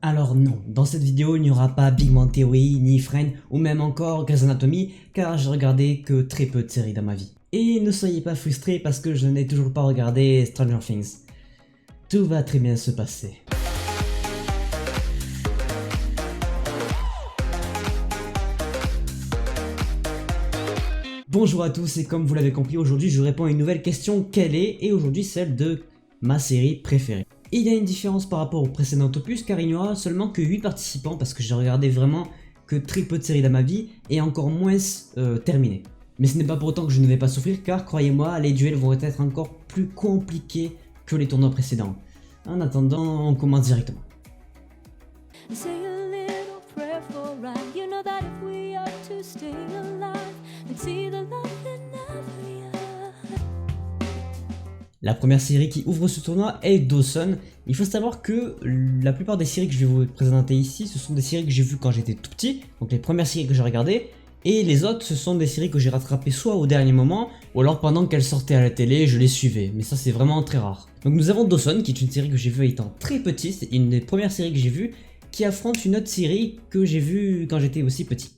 Alors non, dans cette vidéo il n'y aura pas Big Bang Theory, ni Friends, ou même encore Grey's Anatomy, car j'ai regardé que très peu de séries dans ma vie. Et ne soyez pas frustrés parce que je n'ai toujours pas regardé Stranger Things. Tout va très bien se passer. Bonjour à tous et comme vous l'avez compris, aujourd'hui je réponds à une nouvelle question, quelle est, et aujourd'hui celle de ma série préférée. Il y a une différence par rapport au précédent opus car il n'y aura seulement que 8 participants parce que j'ai regardé vraiment que très peu de séries dans ma vie et encore moins terminées. Mais ce n'est pas pour autant que je ne vais pas souffrir car croyez-moi, les duels vont être encore plus compliqués que les tournois précédents. En attendant, on commence directement. La première série qui ouvre ce tournoi est Dawson. Il faut savoir que la plupart des séries que je vais vous présenter ici, ce sont des séries que j'ai vues quand j'étais tout petit, donc les premières séries que j'ai regardées, et les autres ce sont des séries que j'ai rattrapées soit au dernier moment, ou alors pendant qu'elles sortaient à la télé, je les suivais, mais ça c'est vraiment très rare. Donc nous avons Dawson, qui est une série que j'ai vue étant très petit, c'est une des premières séries que j'ai vues, qui affronte une autre série que j'ai vue quand j'étais aussi petit.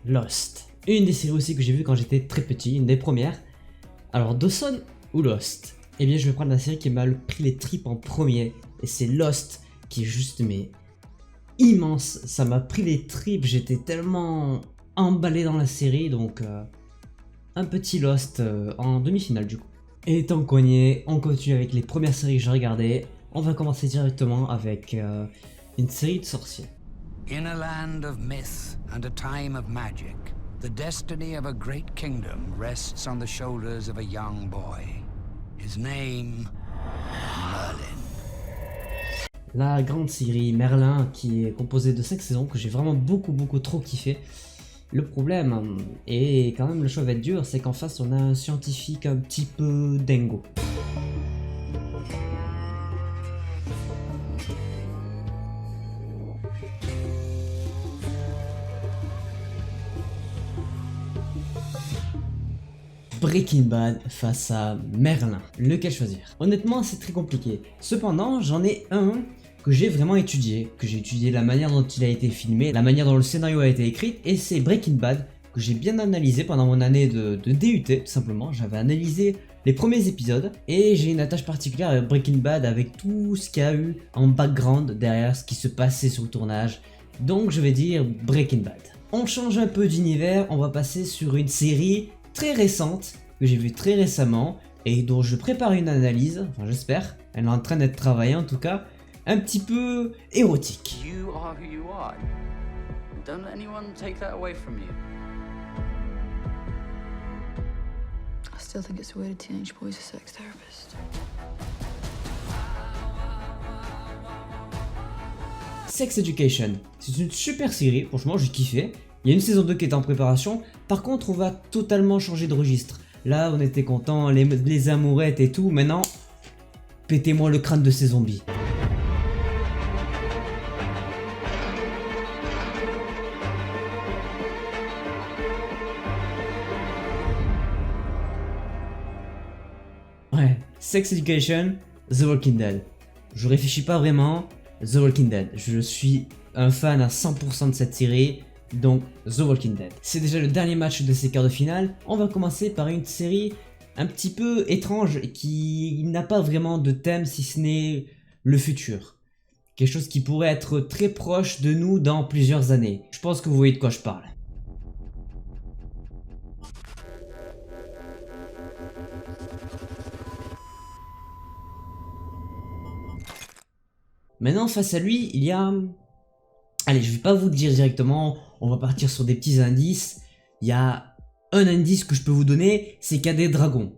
Lost, une des séries aussi que j'ai vues quand j'étais très petit, une des premières. Alors Dawson ou Lost? Eh bien je vais prendre la série qui m'a pris les tripes en premier, et c'est Lost, qui est juste mais immense, ça m'a pris les tripes, j'étais tellement emballé dans la série, donc un petit Lost en demi-finale du coup. Et tant qu'on y est, on continue avec les premières séries que j'ai regardées, on va commencer directement avec une série de sorciers. In a land of myth and a time of magic, the destiny of a great kingdom rests on the shoulders of a young boy. His name, Merlin. La grande série Merlin qui est composée de 5 saisons que j'ai vraiment beaucoup trop kiffé. Le problème, et quand même le choix va être dur, c'est qu'en face on a un scientifique un petit peu dingo. Breaking Bad face à Merlin, lequel choisir? Honnêtement c'est très compliqué, cependant j'en ai un que j'ai vraiment étudié, la manière dont il a été filmé, la manière dont le scénario a été écrit, et c'est Breaking Bad que j'ai bien analysé pendant mon année de DUT tout simplement. J'avais analysé les premiers épisodes et j'ai une attache particulière avec Breaking Bad, avec tout ce qu'il y a eu en background derrière ce qui se passait sur le tournage, donc je vais dire Breaking Bad. On change un peu d'univers, on va passer sur une série très récente, que j'ai vue très récemment, et dont je prépare une analyse, enfin j'espère, elle est en train d'être travaillée en tout cas, un petit peu érotique. You are who you are. Don't let anyone take that away from you. I still think it's weird a teenage boy's a sex therapist. Sex Education, c'est une super série, franchement j'ai kiffé. Il y a une saison 2 qui est en préparation, par contre on va totalement changer de registre. Là on était content, les amourettes et tout, maintenant pétez-moi le crâne de ces zombies. Ouais, Sex Education, The Walking Dead. Je réfléchis pas vraiment, The Walking Dead. Je suis un fan à 100% de cette série. Donc The Walking Dead. C'est déjà le dernier match de ces quarts de finale. On va commencer par une série un petit peu étrange qui n'a pas vraiment de thème si ce n'est le futur. Quelque chose qui pourrait être très proche de nous dans plusieurs années. Je pense que vous voyez de quoi je parle. Maintenant face à lui il y a... Allez, je vais pas vous le dire directement, on va partir sur des petits indices. Il y a un indice que je peux vous donner, c'est qu'il y a des dragons.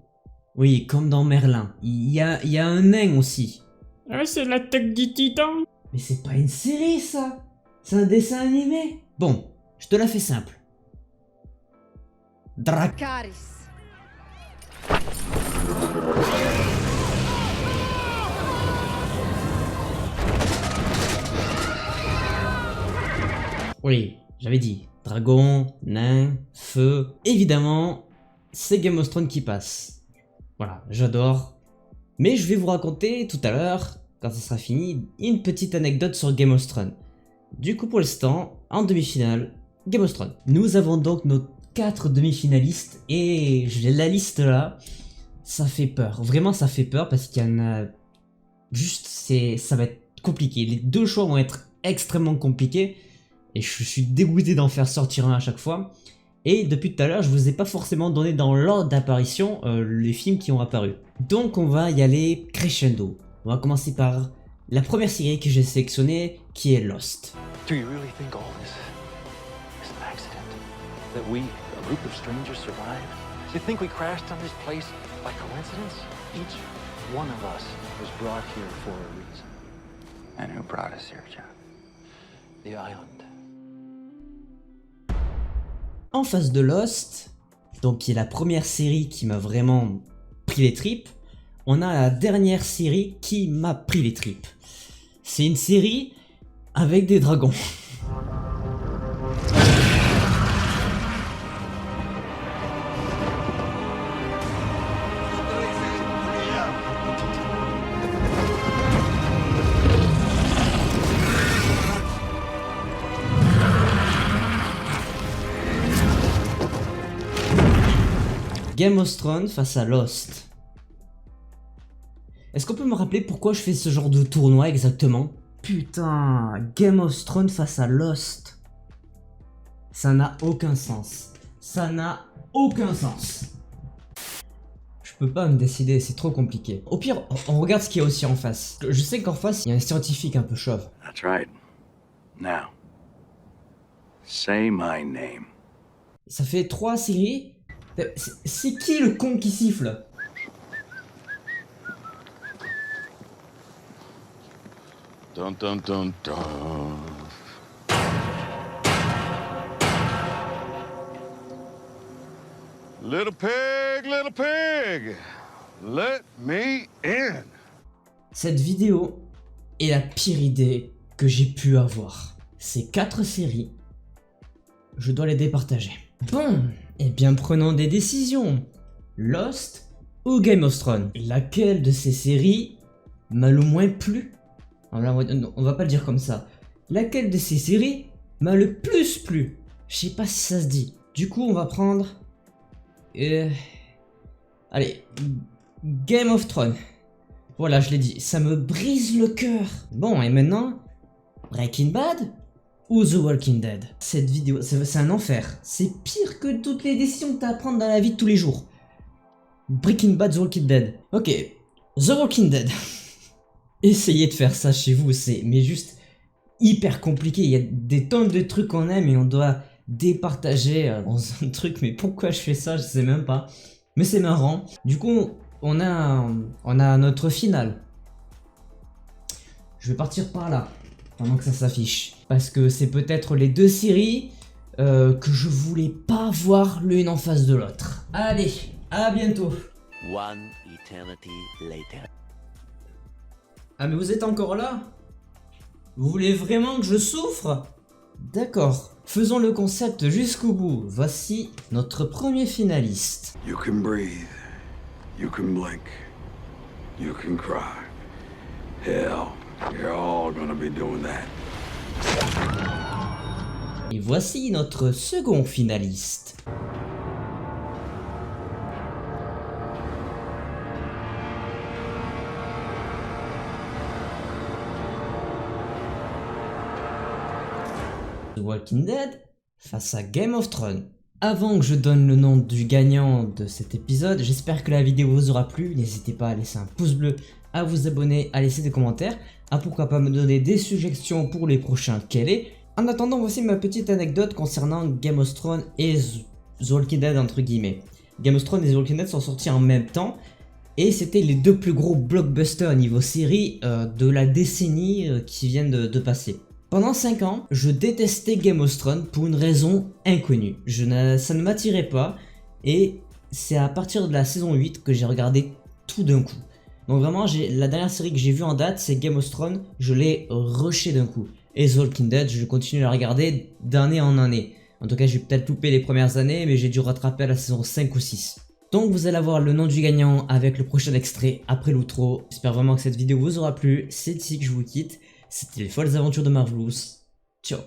Oui, comme dans Merlin. Il y a un nain aussi. Ah, c'est l'attaque du titan. Mais c'est pas une série ça, c'est un dessin animé. Bon, je te la fais simple. Dracarys. Oui, j'avais dit, Dragon, nain, feu. Évidemment, c'est Game of Thrones qui passe. Voilà, j'adore. Mais je vais vous raconter tout à l'heure, quand ça sera fini, une petite anecdote sur Game of Thrones. Du coup, pour l'instant, en demi-finale, Game of Thrones. Nous avons donc nos 4 demi-finalistes et j'ai la liste là. Ça fait peur. Vraiment, ça fait peur parce qu'il y en a... Juste, ça va être compliqué. Les 2 choix vont être extrêmement compliqués. Et je suis dégoûté d'en faire sortir un à chaque fois. Et depuis tout à l'heure, je vous ai pas forcément donné dans l'ordre d'apparition les films qui ont apparu. Donc on va y aller crescendo. On va commencer par la première série que j'ai sélectionnée, qui est Lost. Do you really think all this is an accident? That we, a group of strangers, survived? Do you think we crashed on this place by coincidence? Each one of us was brought here for a reason. And who brought us here, John? The island. En face de Lost, donc qui est la première série qui m'a vraiment pris les tripes, on a la dernière série qui m'a pris les tripes. C'est une série avec des dragons. Game of Thrones face à Lost. Est-ce qu'on peut me rappeler pourquoi je fais ce genre de tournoi exactement? Putain, Game of Thrones face à Lost. Ça n'a aucun sens. Ça n'a aucun sens. Je peux pas me décider, c'est trop compliqué. Au pire, on regarde ce qu'il y a aussi en face. Je sais qu'en face, il y a un scientifique un peu chauve. That's right. Now, say my name. Ça fait 3 séries. C'est qui le con qui siffle? Dun dun dun dun. Little pig, let me in. Cette vidéo est la pire idée que j'ai pu avoir. Ces 4 séries, je dois les départager. Bon, eh bien prenons des décisions. Lost ou Game of Thrones? Laquelle de ces séries m'a le moins plu? On va pas le dire comme ça. Laquelle de ces séries m'a le plus plu? Je sais pas si ça se dit. Du coup, on va prendre... Allez, Game of Thrones. Voilà, je l'ai dit, ça me brise le cœur. Bon, et maintenant, Breaking Bad ou The Walking Dead? Cette vidéo, c'est un enfer. C'est pire que toutes les décisions que t'as à prendre dans la vie de tous les jours. Breaking Bad, The Walking Dead. Ok, The Walking Dead. Essayez de faire ça chez vous, c'est mais juste hyper compliqué. Il y a des tonnes de trucs qu'on aime et on doit départager dans un truc. Mais pourquoi je fais ça, je sais même pas. Mais c'est marrant. Du coup, on a notre finale. Je vais partir par là pendant que ça s'affiche. Parce que c'est peut-être les 2 séries que je voulais pas voir l'une en face de l'autre. Allez, à bientôt. One eternity later. Ah mais vous êtes encore là? Vous voulez vraiment que je souffre? D'accord, faisons le concept jusqu'au bout. Voici notre premier finaliste. You can breathe. You can blink. You can cry. Hell, you're all gonna be doing that. Et voici notre second finaliste. The Walking Dead face à Game of Thrones. Avant que je donne le nom du gagnant de cet épisode, j'espère que la vidéo vous aura plu. N'hésitez pas à laisser un pouce bleu, à vous abonner, à laisser des commentaires, à pourquoi pas me donner des suggestions pour les prochains quel est. En attendant, voici ma petite anecdote concernant Game of Thrones et The Walking Dead entre guillemets. Game of Thrones et The Walking Dead sont sortis en même temps et c'était les 2 plus gros blockbusters niveau série de la décennie qui viennent de passer. Pendant 5 ans, je détestais Game of Thrones pour une raison inconnue. Ça ne m'attirait pas et c'est à partir de la saison 8 que j'ai regardé tout d'un coup. Donc vraiment, la dernière série que j'ai vue en date, c'est Game of Thrones, je l'ai rushé d'un coup. Et The Walking Dead, je continue à la regarder d'année en année. En tout cas, j'ai peut-être loupé les premières années, mais j'ai dû rattraper à la saison 5 ou 6. Donc vous allez avoir le nom du gagnant avec le prochain extrait après l'outro. J'espère vraiment que cette vidéo vous aura plu. C'est ici que je vous quitte. C'était les folles aventures de Marvelous. Ciao.